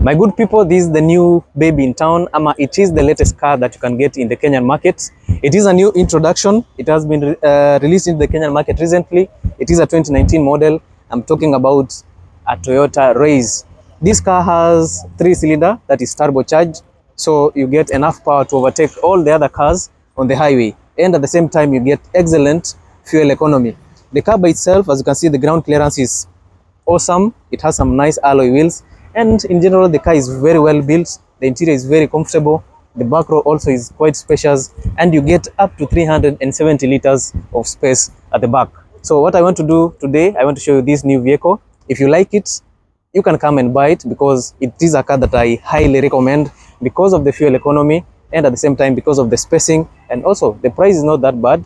My good people, this is the new baby in town. It is the latest car that you can get in the Kenyan market. It is a new introduction. It has been released in the Kenyan market recently. It is a 2019 model. I'm talking about a Toyota Raize. This car has 3-cylinder that is turbocharged, so you get enough power to overtake all the other cars on the highway, and at the same time you get excellent fuel economy. The car by itself, as you can see, the ground clearance is awesome. It has some nice alloy wheels, and in general the car is very well built. The interior is very comfortable. The back row also is quite spacious, and you get up to 370 liters of space at the back. So what I want to do today, I want to show you this new vehicle. If you like it, you can come and buy it, because it is a car that I highly recommend because of the fuel economy, and at the same time because of the spacing, and also the price is not that bad.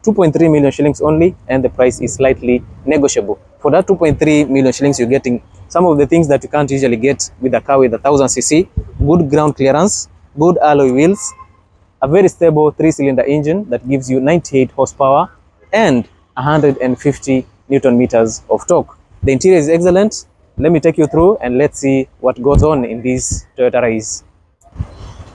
2.3 million shillings only, and the price is slightly negotiable. For that 2.3 million shillings, you're getting some of the things that you can't usually get with a car with 1000cc, good ground clearance, good alloy wheels, a very stable 3-cylinder engine that gives you 98 horsepower and 150 Newton meters of torque. The interior is excellent. Let me take you through and let's see what goes on in this Toyota Raize.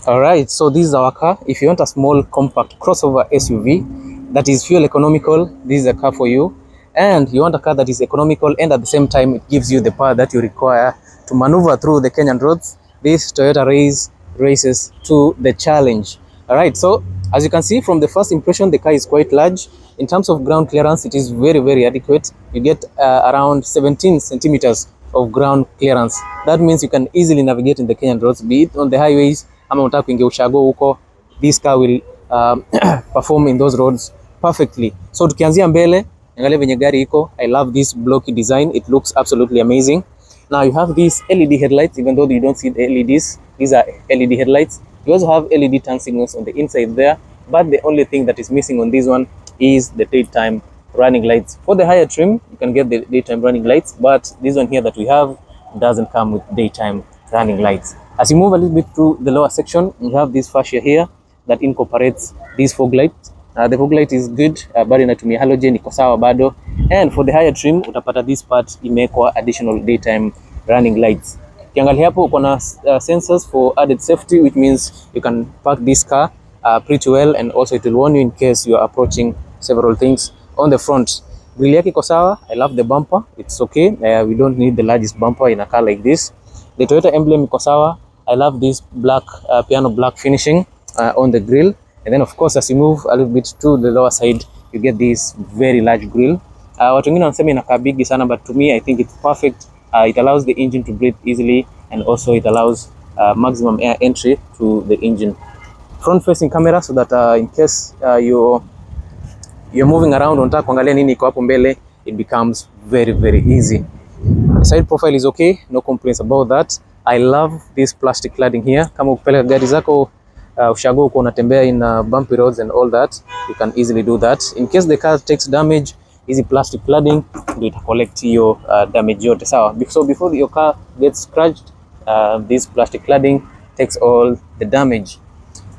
Alright, so this is our car. If you want a small compact crossover SUV that is fuel economical, this is a car for you. And you want a car that is economical and at the same time it gives you the power that you require to maneuver through the Kenyan roads. This Toyota Raize races to the challenge. Alright, so as you can see from the first impression, the car is quite large. In terms of ground clearance, it is very, very adequate. You get around 17 centimeters of ground clearance. That means you can easily navigate in the Kenyan roads, be it on the highways, ama unataka kuingia ushago huko. This car will perform in those roads perfectly. So tukianzia mbele, angalia venye gari iko. I love this blocky design. It looks absolutely amazing. Now you have these LED headlights, even though you don't see the LEDs. These are LED headlights. You also have LED turn signals on the inside there, but the only thing that is missing on this one is the daytime running lights. For the higher trim, you can get the daytime running lights, but this one here that we have doesn't come with daytime running lights. As you move a little bit to the lower section, you have this fascia here that incorporates these fog lights. The fog light is good, bado inatumia halogen, iko sawa bado. And for the higher trim, utapata this part imekwa additional daytime running lights. Ukiangalia hapo uko na sensors for added safety, which means you can park this car pretty well, and also it will warn you in case you are approaching several things on the front. Grill yake iko sawa. I love the bumper. It's okay. We don't need the largest bumper in a car like this. The Toyota emblem iko sawa. I love this black piano black finishing on the grill. And then of course, as you move a little bit to the lower side, you get this very large grill. Watu wengine wanasema inakaa big sana, but to me I think it's perfect. It allows the engine to breathe easily, and also it allows maximum air entry to the engine. Front facing camera, so that in case you're moving around, unataka kuangalia nini iko hapo mbele, it becomes very, very easy. The side profile is okay, no complaints about that. I love this plastic cladding here. Kama ukipeleka gari zako ushago uko unatembea in bumpy roads and all that, you can easily do that. In case the car takes damage, easy plastic cladding will collect your damage yote, sawa. So before your car gets scratched, this plastic cladding takes all the damage.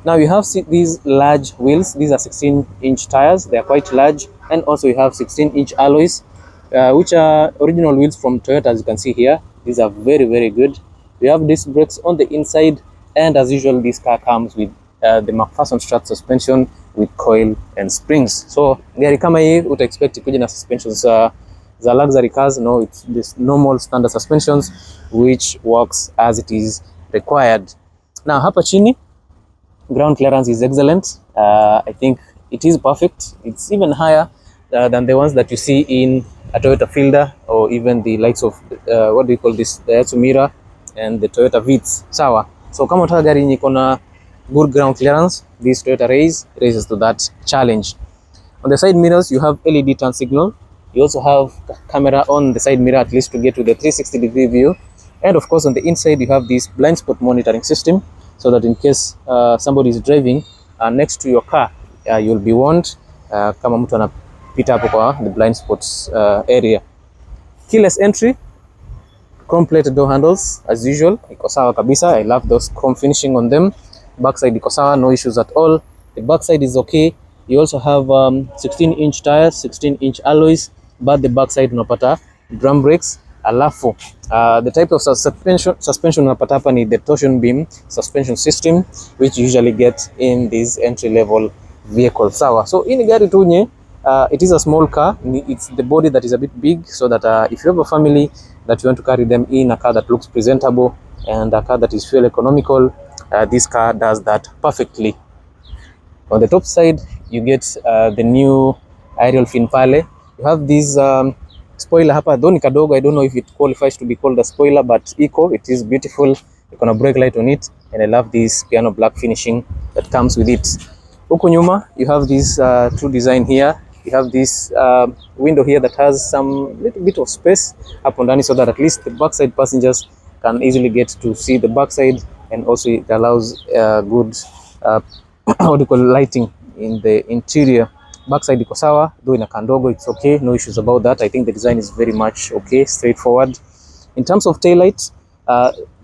Now you have these large wheels. These are 16-inch tires. They are quite large, and also you have 16-inch alloys, which are original wheels from Toyota, as you can see here. These are very, very good. We have disc brakes on the inside, and as usual, this car comes with the McPherson strut suspension with coil and springs. So gari kama hii uta expect kuja na suspensions za luxury cars. No, it's this normal standard suspensions which works as it is required. Now hapa chini, ground clearance is excellent. I think it is perfect. It's even higher than the ones that you see in a Toyota Fielder, or even the likes of what do you call this, the Yatsumira and the Toyota Vitz, sawa. So kama unataka gari yenye iko na good ground clearance, this Toyota Raize raises to that challenge. On the side mirrors, you have LED turn signal. You also have camera on the side mirror, at least to get to the 360-degree view. And of course, on the inside, you have this blind spot monitoring system, so that in case somebody is driving next to your car, you'll be warned kama mtu anapita hapo kwa the blind spots area. Keyless entry, chrome plated door handles as usual, iko sawa kabisa. I love those chrome finishing on them. Backside iko sawa, no issues at all. The backside is okay. You also have 16-inch tires, 16-inch alloys, but the backside unapata drum brakes. Alafu the type of suspension unapata hapa ni the torsion beam suspension system which you usually get in these entry level vehicles. Sawa, so hii ni gari tu nye it is a small car, it's the body that is a bit big, so that if you have a family that you want to carry them in a car that looks presentable and a car that is fuel economical, this car does that perfectly. On the top side you get the new aerial fin pale. You have this spoiler hapa, though ni kadogo, I don't know if it qualifies to be called a spoiler, but it is beautiful. Iko na brake light on it, and I love this piano black finishing that comes with it. Huko nyuma you have this true design here. You have this window here that has some little bit of space hapo ndani, so that at least the backside passengers can easily get to see the backside, and also it allows good what do you call lighting in the interior. Backside iko sawa, though inakaa ndogo, it's okay, no issues about that. I think the design is very much okay, straightforward. In terms of taillights,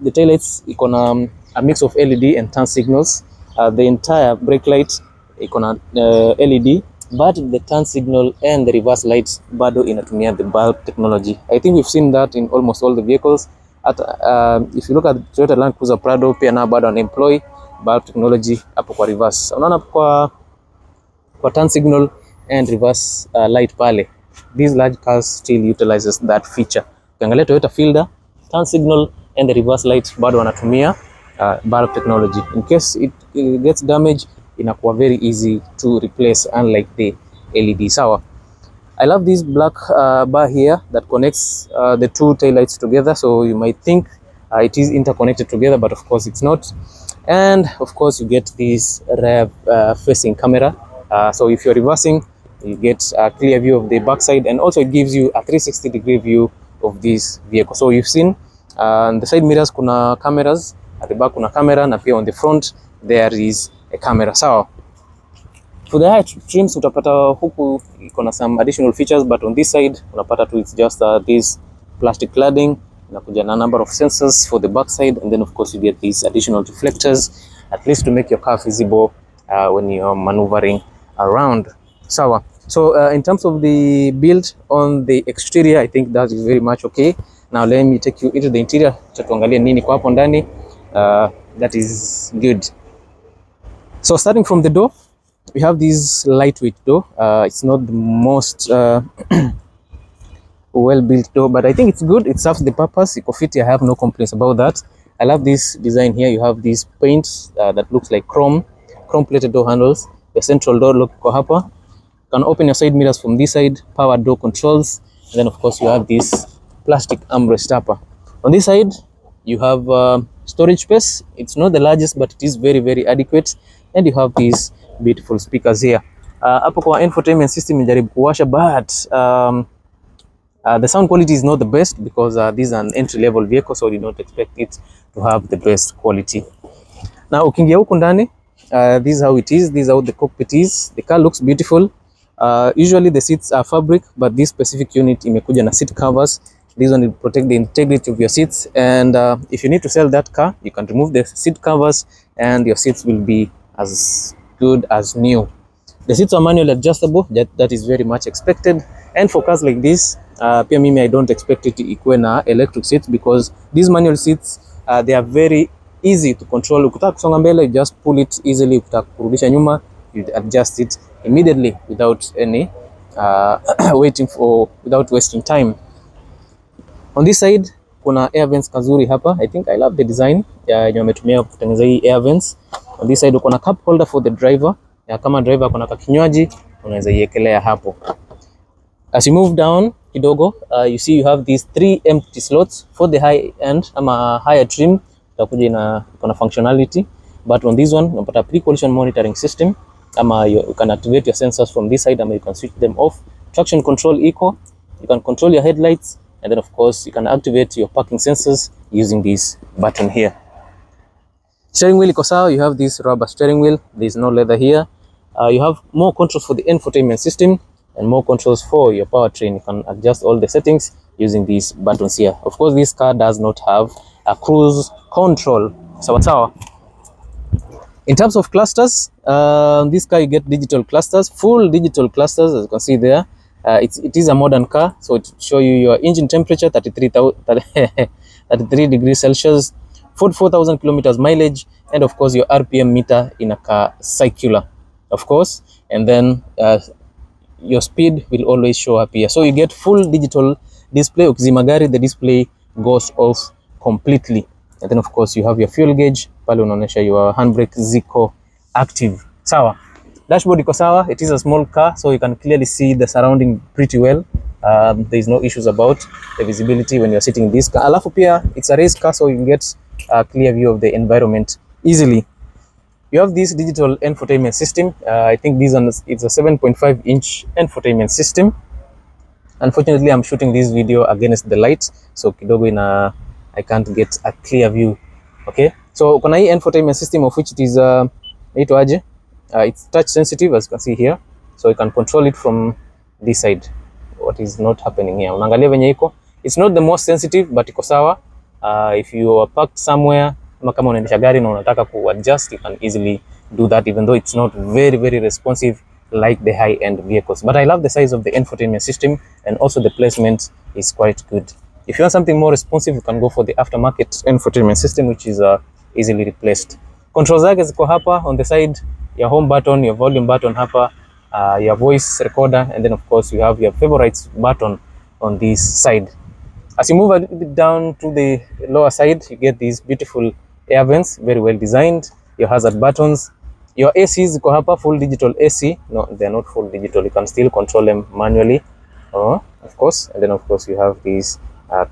the taillights iko na a mix of LED and turn signals. The entire brake light iko na LED, but the turn signal and the reverse lights bado inatumia the bulb technology. I think we've seen that in almost all the vehicles. If you look at Toyota Land Cruiser Prado, pia na bado employ bulb technology hapo kwa reverse. Unaona kwa turn signal and reverse light pale, these large cars still utilizes that feature. Ukiangalia Toyota Fielder, turn signal and the reverse light bado wanatumia bulb technology. In case it gets damaged, inakuwa very easy to replace, unlike the LED. Sawa. I love this black bar here that connects the two tail lights together, so you might think it is interconnected together, but of course it's not. And of course you get this rear facing camera, so if you're reversing, you get a clear view of the backside, and also it gives you a 360-degree view of this vehicle. So you've seen on the side mirrors kuna cameras, at the back kuna camera, na pia on the front there is a camera. Sawa. For the higher trims utapata huku iko na some additional features, but on this side unapata tu it's just this plastic cladding, inakuja na number of sensors for the back side, and then of course you get these additional reflectors, at least to make your car visible when you're maneuvering around. Sawa. So in terms of the build on the exterior, I think that is very much okay. Now let me take you into the interior, tuangalie nini kwa hapo ndani. That is good. So starting from the door, we have this lightweight door. It's not the most well-built door, but I think it's good. It serves the purpose. Iko fiti, I have no complaints about that. I love this design here. You have these paints that looks like chrome-plated door handles. The central door look iko hapa. You can open your side mirrors from this side, power door controls, and then of course you have this plastic armrest hapa. On this side, you have storage space. It's not the largest, but it is very, very adequate. And you have these beautiful speakers here. Hapo kwa infotainment system nijaribu kuwasha, but the sound quality is not the best because this is an entry level vehicle, so you don't expect it to have the best quality. Now ukiingia huku ndani, this is how it is. This is how the cockpit is. The car looks beautiful. Usually the seats are fabric, but this specific unit imekuja na seat covers. This one will protect the integrity of your seats, and if you need to sell that car, you can remove the seat covers and your seats will be as good as new. The seats are manually adjustable. That is very much expected, and for cars like this, pia mimi I don't expect it ikuwe na electric seats, because these manual seats they are very easy to control. Ukitaka kusonga mbele, you just pull it easily. Ukitaka kurudisha nyuma, you adjust it immediately without any without wasting time. On this side kuna air vents kazuri hapa. I think I love the design yenye wametumia kutengeneza hii air vents. On this side kuna cup holder for the driver. Kama driver kuna kinywaji unaweza iekelea hapo. As you move down kidogo, you see you have these 3 empty slots for the high end ama higher trim. Itakuja ina functionality, but on this one unapata pre-collision monitoring system, ama you can activate your sensors from this side, ama you can switch them off. Traction control eco, you can control your headlights, and then of course you can activate your parking sensors using this button here. Steering wheel iko sawa. You have this rubber steering wheel. There is no leather here. You have more controls for the infotainment system and more controls for your powertrain. You can adjust all the settings using these buttons here. Of course, this car does not have a cruise control. Sawa. In terms of clusters, this car you get digital clusters, full digital clusters, as you can see there. It is a modern car, so it show you your engine temperature 33 degrees Celsius, 44,000 kilometers mileage, and of course your RPM meter in a car circular, of course, and then your speed will always show up here. So you get full digital display. Ukizima gari, the display goes off completely, and then of course you have your fuel gauge pale, unaonyesha your handbrake ziko active. Sawa. Dashboard iko sawa. It is a small car, so you can clearly see the surrounding pretty well. There is no issues about the visibility when you are sitting in this car. Alafu pia it's a race car, so you get a clear view of the environment easily. You have this digital infotainment system. I think this one it's a 7.5 inch infotainment system. Unfortunately, I'm shooting this video against the light, so kidogo I can't get a clear view. Okay, so kuna hii infotainment system of which it is aje. It's touch sensitive, as you can see here, so you can control it from this side. What is not happening here, unaangalia venye iko, it's not the most sensitive but iko sawa. If you are parked somewhere, kama unaendesha gari na unataka ku adjust, you can easily do that, even though it's not very responsive like the high-end vehicles. But I love the size of the infotainment system, and also the placement is quite good. If you want something more responsive, you can go for the aftermarket infotainment system, which is easily replaced. Controls zake ziko hapa on the side, your home button, your volume button hapa, your voice recorder, and then of course you have your favorites button on this side. As you move a little bit down to the lower side, you get these beautiful air vents, very well designed. Your hazard buttons, your ACs ziko hapa, full digital AC. No, they're not full digital, you can still control them manually, of course. And then of course you have these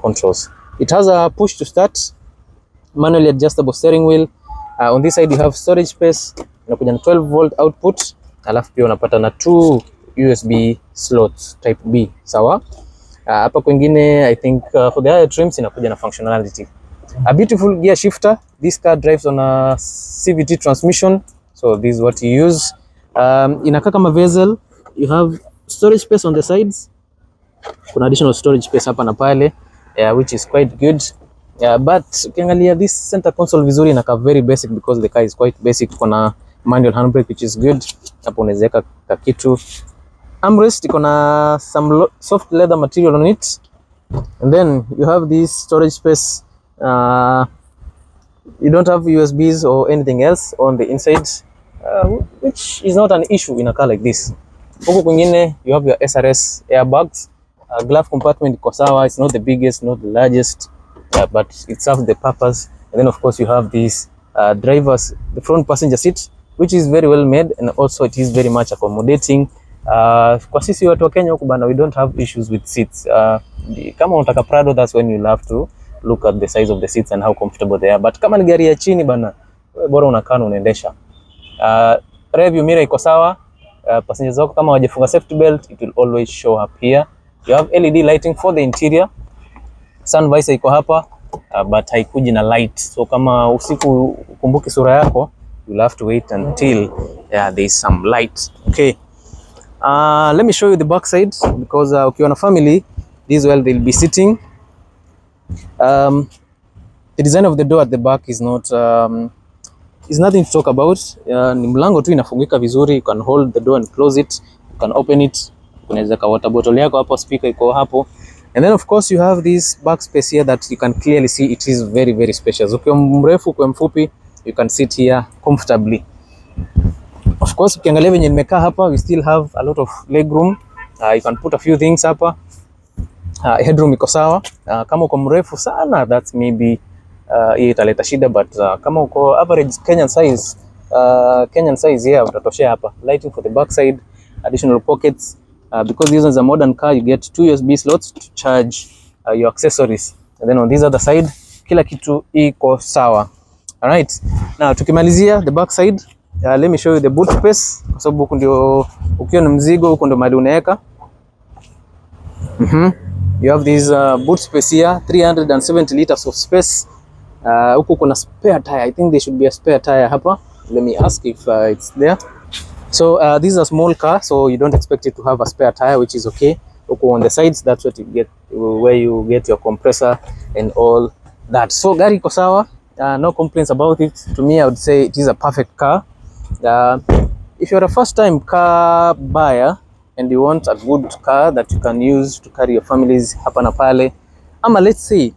controls. It has a push to start, manually adjustable steering wheel. On this side you have storage space, unakuja na 12 volt output, alafu pia unapata na 2 USB slots type B, sawa. Hapa kwingine I think for the higher trims inakuja na functionality. A beautiful gear shifter. This car drives on a CVT transmission, so this is what you use. Inakaa kama vessel. You have storage space on the sides, kuna additional storage space hapa na pale, which is quite good. But ukiangalia this center console vizuri inakaa very basic, because the car is quite basic. Kuna manual handbrake which is good. Hapo unaweza weka kitu. Armrest iko na some soft leather material on it, and then you have this storage space. You don't have USBs or anything else on the inside, which is not an issue in a car like this. Huko kwingine you have your SRS airbags. Glove compartment iko sawa. It's not the biggest, not the largest, but it serves the purpose. And then of course you have this the front passenger seat, which is very well made, and also it is very much accommodating. Kwa sisi watu wa Kenya huku bana, we don't have issues with seats. Kama unataka Prado, that's when you'll have to look at the size of the seats and how comfortable they are. But kama ni gari ya chini bana, bora unakaa unaendesha. Rear view mirror iko sawa. Passengers wako kama wajifunga safety belt, it will always show up here. You have LED lighting for the interior. Sun visor iko hapa, but haikuji na light. So kama usiku ukumbuki sura yako, you'll have to wait until there is some light. Okay. Let me show you the back side, because ukiwa na family, this is where they'll be sitting. The design of the door at the back is not is nothing to talk about. Ni mlango tu inafungika vizuri. You can hold the door and close it. You can open it. Unaweza ka water bottle yako hapo, speaker iko hapo. And then of course you have this back space here that you can clearly see it is very spacious. Ukiwa mrefu, ukiwa mfupi, you can sit here comfortably. Of course ukiangalia venye nimekaa hapa, we still have a lot of leg room. You can put a few things hapa. Headroom iko sawa. Kama uko mrefu sana, that's maybe hii italeta shida, but kama uko average Kenyan size yeah, utatoshea hapa. Lighting for the back side, additional pockets. Because this is a modern car, you get 2 USB slots to charge your accessories. And then on this other side, kila kitu iko sawa. Alright, now tukimalizia the back side, let me show you the boot space, kwa sababu huko ndio ukiwa na mzigo, huko ndio mahali unaweka. You have this boot space here, 370 liters of space. Huko kuna spare tire. I think there should be a spare tire hapa. Let me ask if it's there. So this is a small car, so you don't expect it to have a spare tire, which is okay. Huko on the sides, that's what you get, where you get your compressor and all that. So gari iko sawa. No complaints about it. To me, I would say it is a perfect car. If you're a first time car buyer, and you want a good car that you can use to carry your families hapa na pale, ama let's say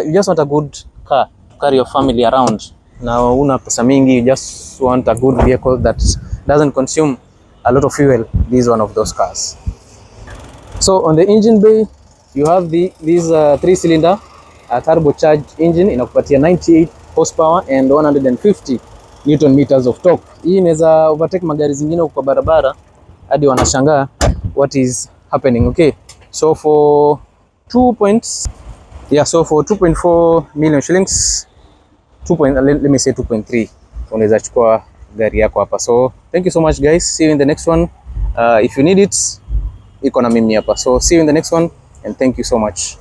you just want a good car to carry your family around, na una pesa mingi, you just want a good vehicle that doesn't consume a lot of fuel, this is one of those cars. So on the engine bay you have this 3-cylinder turbocharged engine inakupatia 98 horsepower and 150 Newton meters of torque. Hii inaweza overtake magari zingine kwa barabara hadi wanashangaa what is happening. Okay, so for 2.4 million shillings, let me say 2.3, unaweza chukua gari yako hapa. So thank you so much guys, see you in the next one. If you need it, iko na mimi hapa. So see you in the next one and thank you so much.